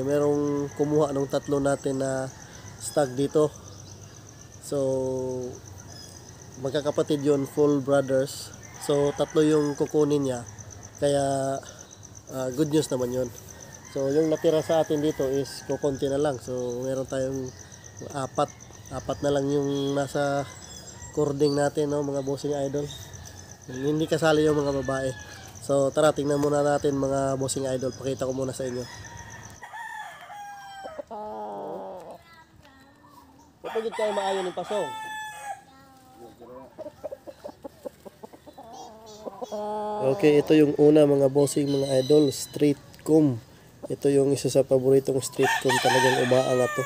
Merong kumuha ng tatlo natin na stag dito. So magkakapatid yun, full brothers. So tatlo yung kukunin niya. Kaya good news naman yun. So yung natira sa atin dito is kukunti na lang. So meron tayong apat na lang yung nasa cording natin, no, mga bossing idol. Hindi kasali yung mga babae. So tara, tingnan muna natin mga bossing idol. Pakita ko muna sa inyo. Kapagid kayo maayon ng pasong. Okay, ito yung una mga bossing mga idol, street comb. Ito yung isa sa paboritong street comb, talagang umaangat to.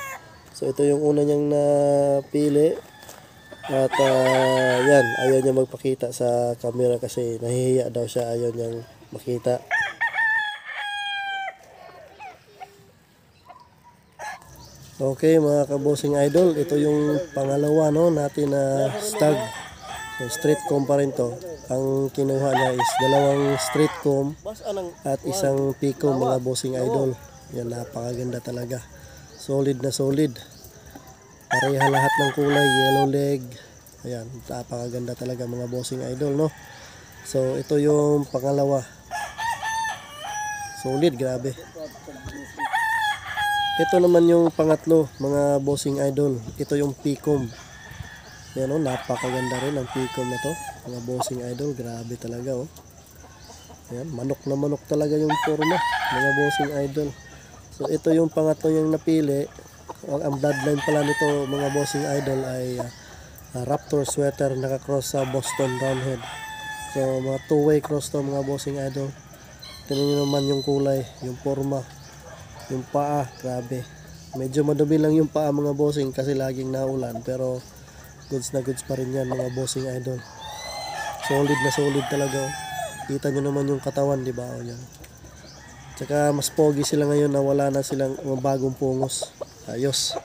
So ito yung una niyang napili. At yan, ayaw niya magpakita sa camera kasi nahihiya daw siya, ayaw niyang makita. Okay mga kabosing idol, ito yung pangalawa, no, natin na stag. So, street comb pa rin to. Ang kinuha niya is dalawang street comb at isang pico mga bossing idol. Yan, napakaganda talaga. Solid na solid. Pareha lahat ng kulay, yellow leg. Ayan, napakaganda talaga mga bossing idol, no. So ito yung pangalawa. Solid, grabe. Ito naman yung pangatlo mga bossing idol. Ito yung picom. Yan, oh, napakaganda rin ang picom na to mga bossing idol, grabe talaga, oh. Ayan, manok na manok talaga yung forma mga bossing idol. So ito yung pangatlo yung napili. Ang bloodline pala nito mga bossing idol ay Raptor sweater, naka-cross sa Boston Roundhead. So mga two-way cross to mga bossing idol. Tingnan nyo naman yung kulay, yung forma, yung paa, grabe. Medyo madumi lang yung paa mga bossing kasi laging naulan, pero goods na goods pa rin yan mga bossing idol. Solid na solid talaga, oh. Kita nyo naman yung katawan, di ba? O yan. Tsaka mas pogi sila ngayon na wala na silang bagong pungos. Ayos.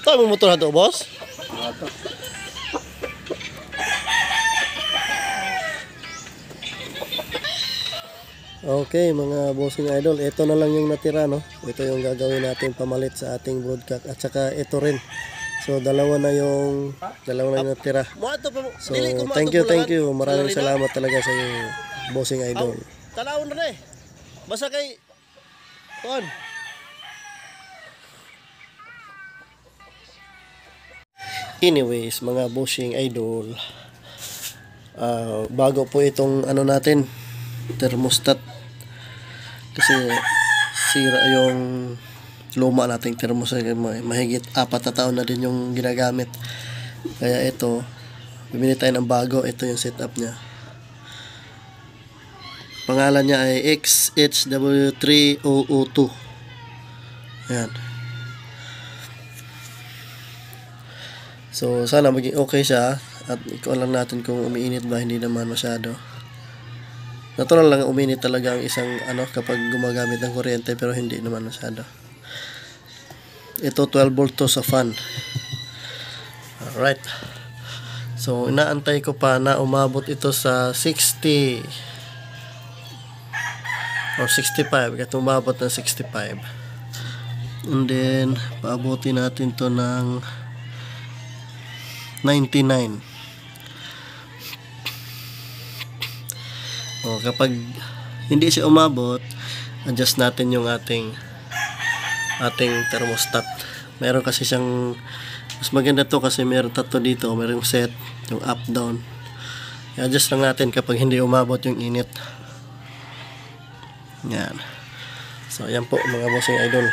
Tayo mo motor na to, boss? Okay mga bossing idol, ito na lang yung natira, no. Ito yung gagawin natin pamalit sa ating broadcast. At saka ito rin. So dalawa na yung natira. So thank you. Maraming salamat talaga sa iyo bossing idol. Talawon na eh. Basta kay Kon. Anyways, mga bossing idol, bago po itong ano natin, thermostat, kasi sira yung luma nating thermostat, mahigit 4 na taon na din yung ginagamit. Kaya ito, bumili tayo ng bago. Ito yung setup nya. Pangalan niya ay XHW30002. Ayan. So sana maging okay siya. At ikaw lang natin kung umiinit ba. Hindi naman masyado. Natural lang uminit talaga ang isang kapag gumagamit ng kuryente, pero hindi naman masyado. Ito 12 volt to sa fan. Alright. So inaantay ko pa na umabot ito sa 60 or 65. Kaya umabot ng 65. And then paabutin natin to ng 99. Kapag hindi siya umabot, adjust natin yung ating thermostat. Meron kasi siyang, mas maganda to kasi meron tatlo dito, meron set, yung up down. I-adjust lang natin kapag hindi umabot yung init. Yan. So yan po mga bossing idol.